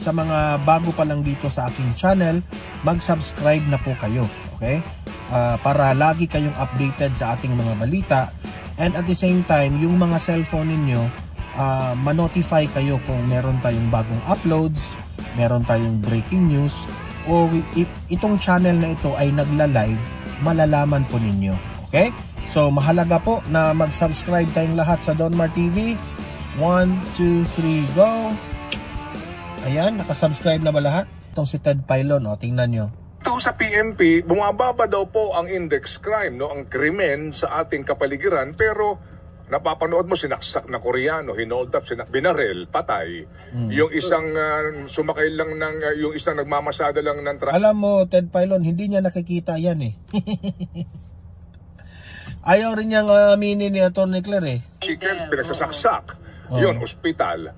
sa mga bago pa lang dito sa aking channel, mag-subscribe na po kayo, okay? Para lagi kayong updated sa ating mga balita, and at the same time, yung mga cellphone ninyo, ma-notify kayo kung meron tayong bagong uploads, meron tayong breaking news, o if itong channel na ito ay nagla-live, malalaman po ninyo, okay? So mahalaga po na mag-subscribe tayong lahat sa Donmar TV. 1, 2, 3, go! Ayan, nakasubscribe na ba lahat? Itong si Ted Filon, tingnan nyo. Ito sa PNP, bumababa daw po ang index crime, no, ang krimen sa ating kapaligiran, pero napapanood mo sinaksak na Koreano, hinold up, binarel, patay. Yung isang sumakay lang ng, yung isang nagmamasada lang ng Alam mo, Ted Filon, hindi niya nakikita yan eh. Ayaw rin niyang aminin ni Atty. Claire eh. Chickens, pinagsasaksak. Yun, ospital.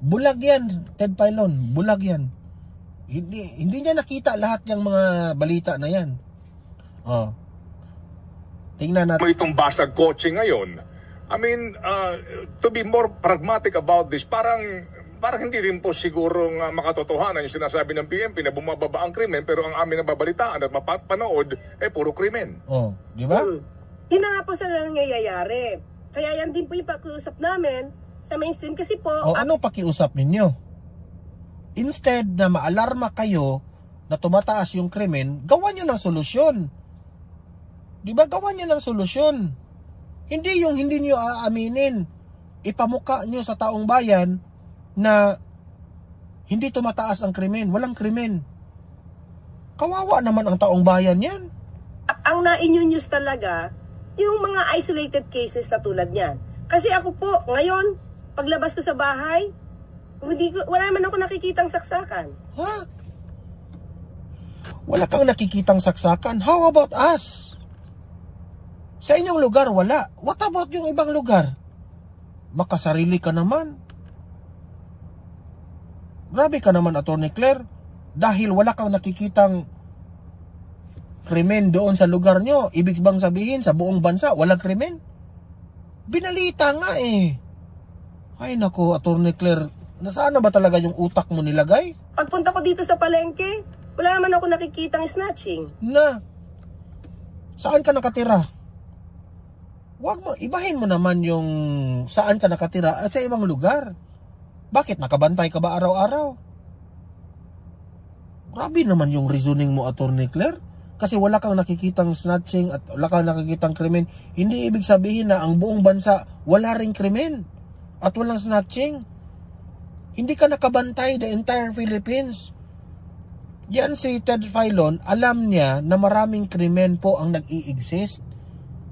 Bulag yan, Ted Filon, bulag yan. Hindi niya nakita lahat yung mga balita na yan. Tingnan natin. Itong basag kotse ngayon, I mean, to be more pragmatic about this, parang hindi rin po sigurong makatotohanan yung sinasabi ng PNP na bumababa ang krimen, pero ang amin nababalitaan at mapapanood, puro krimen. Di ba? Yun na nga po sa nangyayari. Kaya yan din po yung pakiusap namin sa mainstream kasi po... Anong pakiusap ninyo? Instead na maalarma kayo na tumataas yung krimen, gawan nyo ng solusyon. Diba? Gawan nyo ng solusyon. Hindi yung hindi nyo aaminin. Ipamuka nyo sa taong bayan na hindi tumataas ang krimen. Walang krimen. Kawawa naman ang taong bayan yan. Ang na-news talaga, yung mga isolated cases na tulad niyan. Kasi ako po, ngayon, paglabas ko sa bahay, wala naman ako nakikitang saksakan. Ha? Wala kang nakikitang saksakan? How about us? Sa inyong lugar, wala. What about yung ibang lugar? Makasarili ka naman. Grabe ka naman, Atty. Claire. Dahil wala kang nakikitang krimen doon sa lugar nyo, ibig bang sabihin sa buong bansa walang krimen? Binalita nga eh. Ay nako, Atty. Claire, nasaan na ba talaga yung utak mo nilagay? Pagpunta ko dito sa palengke, wala naman ako nakikitang snatching. Saan ka nakatira? Wag mo, ibahin mo naman yung saan ka nakatira at sa ibang lugar. Bakit nakabantay ka ba araw-araw? Grabe naman yung reasoning mo, Atty. Claire. Kasi wala kang nakikitang snatching at wala kang nakikitang krimen, hindi ibig sabihin na ang buong bansa wala ring krimen at walang snatching. Hindi ka nakabantay the entire Philippines. Yan si Ted Filon, alam niya na maraming krimen po ang nag-i-exist.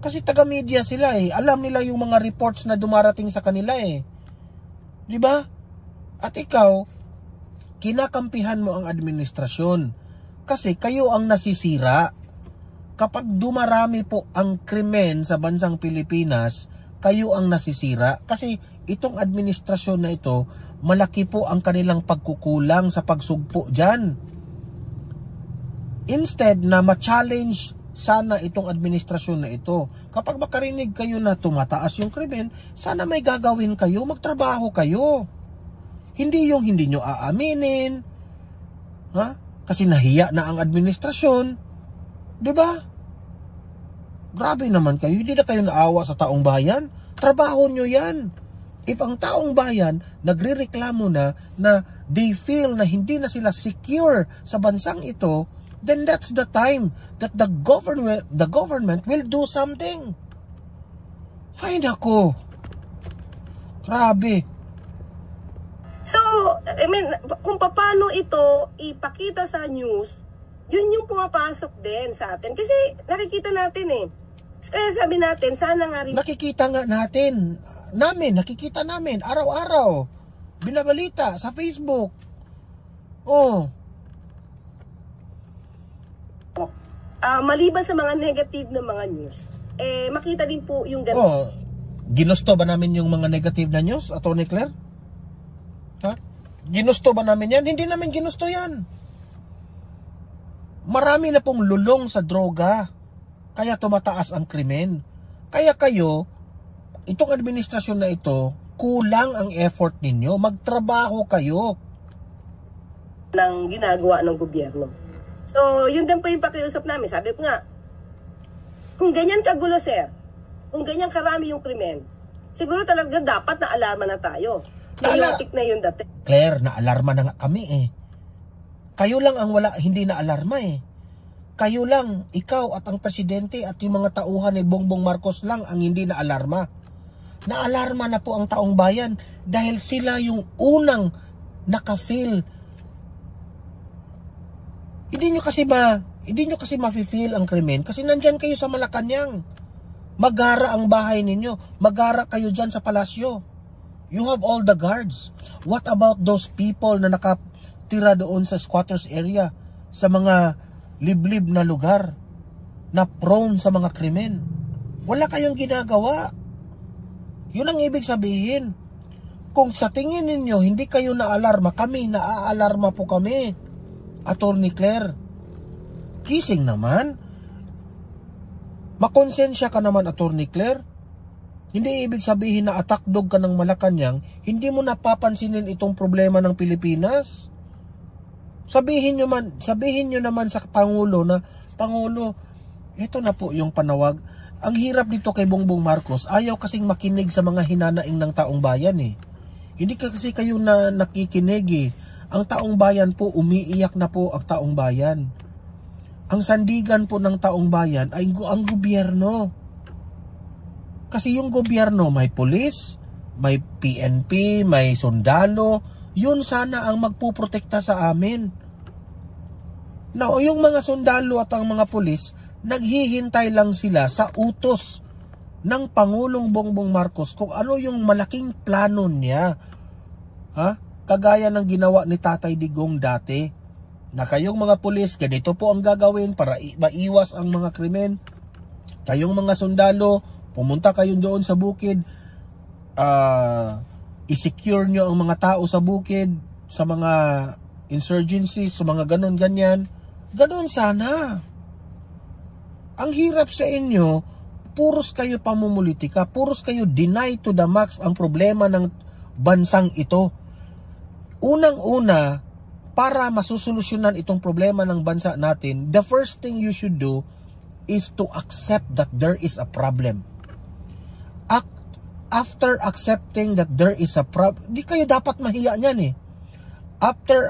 Kasi taga-media sila eh. Alam nila yung mga reports na dumarating sa kanila eh. Di ba? At ikaw, kinakampihan mo ang administrasyon. Kasi kayo ang nasisira. Kapag dumarami po ang krimen sa bansang Pilipinas, kayo ang nasisira. Kasi itong administrasyon na ito, malaki po ang kanilang pagkukulang sa pagsugpo dyan. Instead na ma-challenge sana itong administrasyon na ito. Kapag makarinig kayo na tumataas yung krimen, sana may gagawin kayo, magtrabaho kayo. Hindi yung hindi nyo aaminin. Ha? Kasi nahiya na ang administrasyon. Diba? Grabe naman kayo. Hindi na kayo naawa sa taong bayan. Trabaho nyo yan. If ang taong bayan nagrereklamo na they feel na hindi na sila secure sa bansang ito, then that's the time that the government will do something. Ay nako. Grabe. So, I mean, kung paano ito ipakita sa news, yun yung pumapasok din sa atin. Kasi nakikita natin eh. Kaya sabi natin, sana nga rin... Nakikita nga natin. Nakikita namin. Araw-araw. Binabalita sa Facebook. Maliban sa mga negative na mga news, makita din po yung ganun. Ginusto ba namin yung mga negative na news, Atty. Claire? Ha? Ginusto ba namin yan? Hindi namin ginusto yan. Marami na pong lulong sa droga, kaya tumataas ang krimen. Kaya kayo, itong administrasyon na ito, kulang ang effort ninyo. Magtrabaho kayo. ng ginagawa ng gobyerno. So, yun din po yung pakiusap namin. Sabi ko nga, kung ganyan kagulo, sir, kung ganyan karami yung krimen, siguro talaga dapat na alarma na tayo. Chaotic na yun dati. Claire, na-alarma na nga kami eh. Kayo lang ang hindi na-alarma eh. Kayo lang, ikaw at ang presidente at yung mga tauhan ni Bongbong Marcos lang ang hindi na-alarma. Na-alarma na po ang taong bayan dahil sila yung unang naka-feel. Hindi nyo kasi ma-feel ang krimen kasi nandyan kayo sa Malacanang. Magara ang bahay ninyo. Magara kayo dyan sa palasyo. You have all the guards. What about those people na nakatira doon sa squatters area, sa mga liblib na lugar na prone sa mga krimen? Wala kayong ginagawa. Yun ang ibig sabihin. Kung sa tingin ninyo hindi kayo na-alarma, kami na-aalarma po kami. Attorney Claire, gising naman. Makonsensya ka naman, Attorney Claire. Hindi ibig sabihin na attack dog ka ng Malacanang, hindi mo napapansinin itong problema ng Pilipinas. Sabihin nyo naman sa Pangulo na, Pangulo, ito na po yung panawag. Ang hirap dito kay Bongbong Marcos, ayaw kasing makinig sa mga hinanaing ng taong bayan eh. Hindi kasi kayo na nakikinig eh. Ang taong bayan po, umiiyak na po ang taong bayan. Ang sandigan po ng taong bayan ay ang gobyerno. Kasi yung gobyerno may pulis, may PNP, may sundalo, yun sana ang magpuprotekta sa amin. Now, yung mga sundalo at ang mga pulis, naghihintay lang sila sa utos ng Pangulong Bongbong Marcos kung ano yung malaking plano niya. Ha? Kagaya ng ginawa ni Tatay Digong dati, na kayong mga pulis, ganito po ang gagawin para maiwas ang mga krimen. Kayong mga sundalo, pumunta kayo doon sa bukid, i-secure nyo ang mga tao sa bukid, sa mga insurgencies, sa mga ganon-ganyan. Ganon sana. Ang hirap sa inyo, puros kayo pamumulitika, puros kayo deny to the max ang problema ng bansang ito. Unang-una, para masusolusyonan itong problema ng bansa natin, the first thing you should do is to accept that there is a problem. After accepting that there is a problem, di kayo dapat mahiya niyan eh. After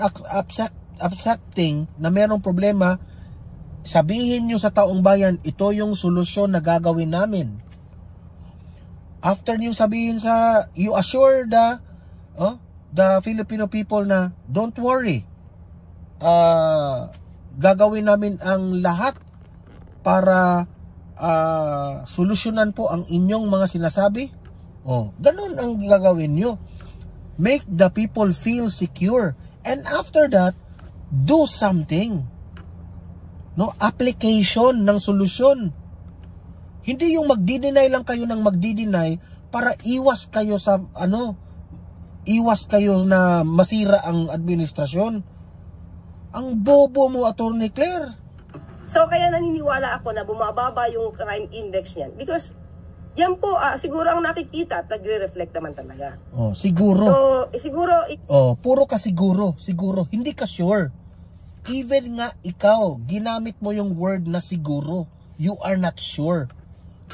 accepting na mayroong problema, sabihin nyo sa taong bayan, ito yung solusyon na gagawin namin. After nyo sabihin you assure the Filipino people na, don't worry, gagawin namin ang lahat para solusyonan po ang inyong mga sinasabi. Ganun ang gagawin nyo. Make the people feel secure. And after that, do something. Application ng solusyon. Hindi yung magdi-deny lang kayo ng magdi-deny para iwas kayo na masira ang administrasyon. Ang bobo mo, Attorney Claire. So kaya naniniwala ako na bumababa yung crime index niyan because yan po siguro ang nakikita at nagre-reflect naman talaga. Siguro. So siguro puro ka siguro, hindi ka sure. Even nga ikaw, ginamit mo yung word na siguro. You are not sure.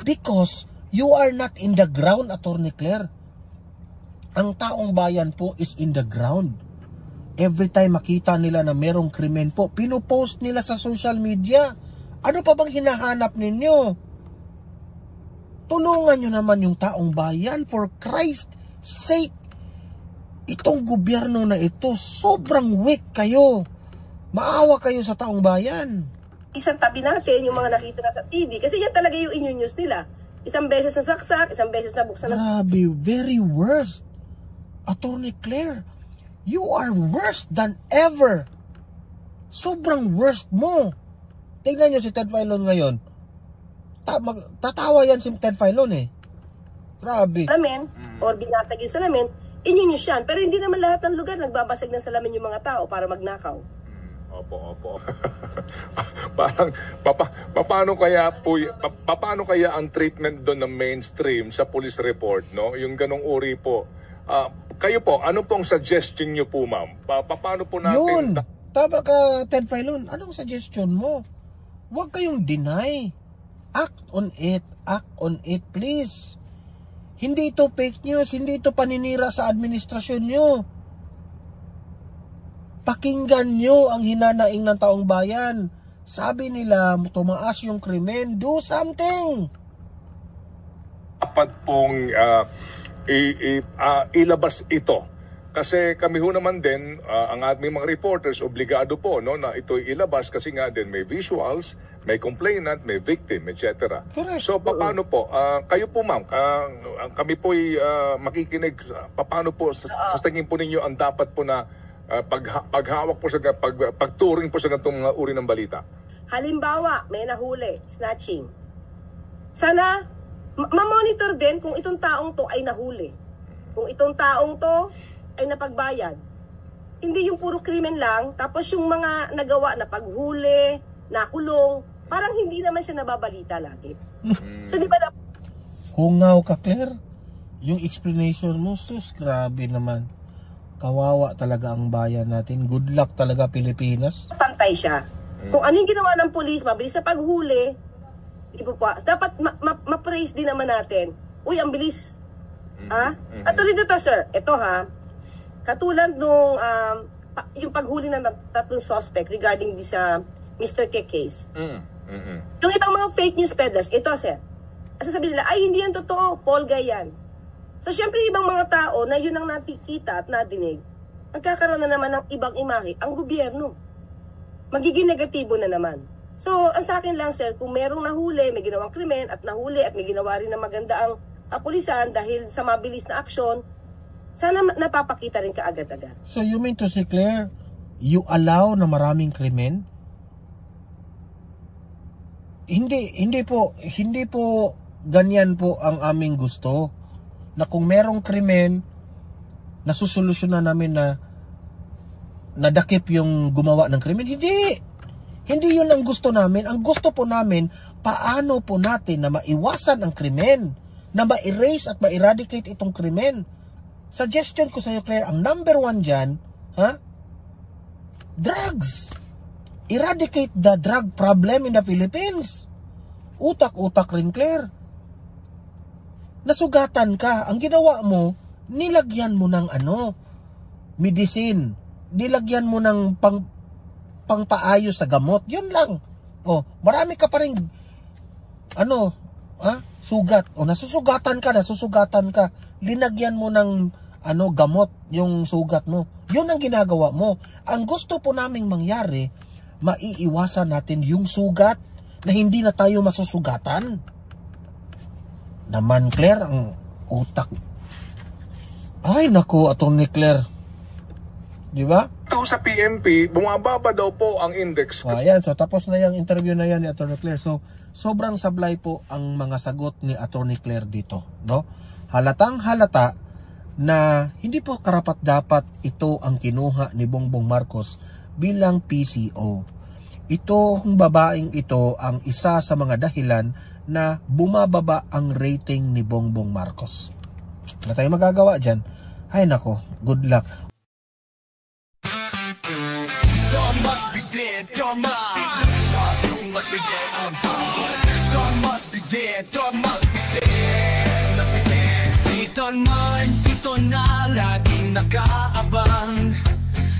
Because you are not in the ground, Attorney Claire. Ang taong bayan po is in the ground. Every time makita nila na merong krimen po, pinupost nila sa social media. Ano pa bang hinahanap ninyo? Tulungan nyo naman yung taong bayan, for Christ's sake. Itong gobyerno na ito, sobrang weak kayo. Maawa kayo sa taong bayan. Isang tabi natin yung mga nakita na sa TV kasi yan talaga yung news nila. Isang beses na saksak, isang beses na buksan na... Grabe, very worst. Attorney Claire, you are worse than ever. Sobrang worst mo. Tingnan nyo si Ted Filon ngayon. Tatawa yan si Ted Filon eh. Grabe. Salamin, or binasag yung salamin, news yan. Pero hindi naman lahat ng lugar nagbabasag ng salamin yung mga tao para magnakaw. Opo. Paano kaya ang treatment doon ng mainstream sa police report, no? Yung ganong uri po. Kayo po, ano pong suggestion niyo po, ma'am? Paano po natin Tama ka, Ted Filon. Anong suggestion mo? Huwag kayong deny. Act on it. Act on it, please. Hindi ito fake news. Hindi ito paninira sa administrasyon nyo. Pakinggan nyo ang hinanaing ng taong bayan. Sabi nila, tumaas yung krimen. Do something. Dapat pong ilabas ito. Kasi kami ho naman din, ang aming mga reporters, obligado po no, na ito'y ilabas kasi nga din may visuals, may complainant, may victim, etc. Correct. So, paano po? Kayo po, ma'am, kami po'y makikinig. Paano po, sa tingin po ninyo, ang dapat po na paghawak po sa pagturing po sa ganitong mga uri ng balita? Halimbawa, may nahuli, snatching. Sana, ma-monitor din kung itong taong to ay nahuli. Kung itong taong to ay napagbayad. Hindi yung puro krimen lang, tapos yung mga nagawa na paghuli, nakulong, parang hindi naman siya nababalita lagi. So di ba Hungaw ka, Claire. Yung explanation mo, sus, grabe naman. Kawawa talaga ang bayan natin. Good luck talaga, Pilipinas. pantay siya? Kung ano yung ginawa ng polis, mabilis sa paghuli, dapat ma-praise din naman natin. Uy, ang bilis. At ulit ito, sir. Ito ha, katulad nung yung paghuli ng tatlong suspect regarding this Mr. K case. Yung ibang mga fake news peddlers, ito sir, sasabihin nila, ay hindi yan totoo, fall guy yan. So syempre ibang mga tao na yun ang nakikita at nadinig, magkakaroon na naman ng ibang imahe ang gobyerno. Magiging negatibo na naman. So ang sa akin lang sir, kung merong nahuli, may ginawang krimen at nahuli at may ginawa rin na maganda ang kapulisan dahil sa mabilis na aksyon, sana napapakita rin kaagad-agad. So you mean to say, Claire, you allow na maraming krimen? Hindi po ganyan po ang aming gusto. Na kung merong krimen, nasusolusyonan namin na nadakip yung gumawa ng krimen. Hindi yun ang gusto namin. Ang gusto po namin, paano po natin na maiwasan ang krimen, na ma-erase at ma-eradicate itong krimen. Suggestion ko sa iyo, Claire, ang number 1 dyan, drugs. Eradicate the drug problem in the Philippines. Utak-utak rin, Claire. Nasugatan ka. Ang ginawa mo, nilagyan mo ng medicine. Nilagyan mo ng pangpaayos sa gamot. Yun lang. Marami ka pa rin sugat. Nasusugatan ka. Linagyan mo ng gamot yung sugat mo. Yun ang ginagawa mo. Ang gusto po naming mangyari, maiiwasan natin yung sugat na hindi na tayo masusugatan. Naman, Claire, ang utak. Ay, naku, Atty. Claire. Di ba? Ito sa PNP, bumababa daw po ang index. Ayan, so tapos na yung interview na yan ni Atty. Claire. So, sobrang sablay po ang mga sagot ni Atty. Claire dito. No? Halatang halata na hindi po karapat-dapat ito ang kinuha ni Bongbong Marcos bilang PCO. Itong babaeng ito ang isa sa mga dahilan na bumababa ang rating ni Bongbong Marcos. Wala tayong magagawa dyan. Ay nako, good luck. God must be dead, God must be dead. You must be dead, I'm gone. God must be dead, God must be dead, must be dead. Siton man, dito na laging nakaabang.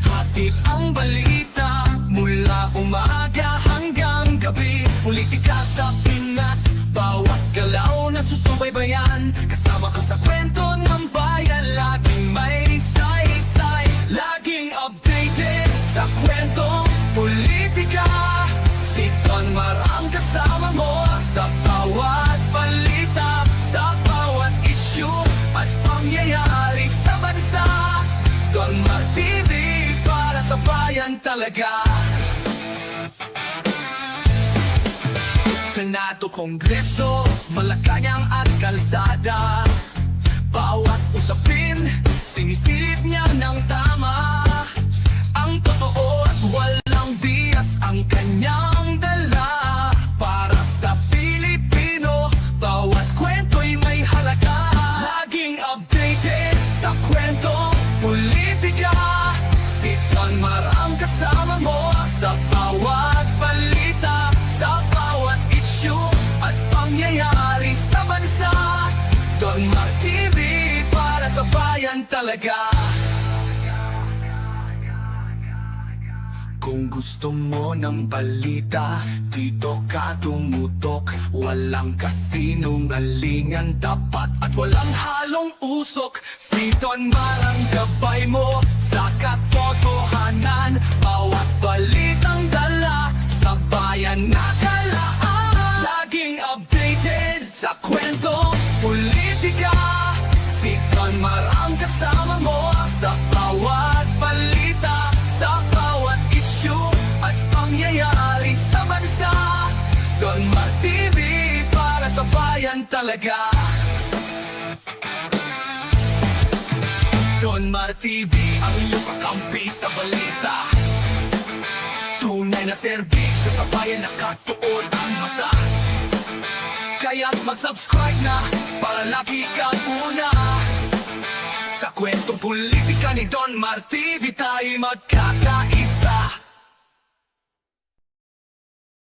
Hatid ang balita mula umaga hanggang gabi. Politika sa Pinas, bawat galaw na susubaybayan. Kasama ka sa kwento ng bayan, laging may say-say. Laging updated sa kwentong politika. Si Don Marang kasama mo sa bawat balita, sa bawat issue at pangyayari sa bansa. Don Mar TV, para sa bayan talaga. Senado, Kongreso, Malacanang at kalsada. Bawat usapin, sinisilip niya ng tama. Ang totoo at walang bias ang kanyang dala. Para sa Pilipino, bawat kwento'y may halaga. Laging updated sa kwentong politika. Si Don Marang kasama mo Don Mar TV, para sa bayan talaga. Kung gusto mo ng balita, dito ka tumutok. Walang kasinungalingan dapat at walang halong usok. Si Don Mar ang gabay mo sa katotohanan. Bawat balitang dala sa bayan nakalaan. Laging updated sa kwento, politika. Si Don Mar ang kasama mo sa bawat balita, sa bawat issue at pangyayari sa bansa. Don Mar TV, para sa bayan talaga. Don Mar TV, ang iyong kakampi sa balita. Tunay na serbisyo sa bayan, nakatuon ang mata. Kaya't mag-subscribe na para lagi kang una. Sa kwentong politika ni Don Mar TV, tayo magkakaisa.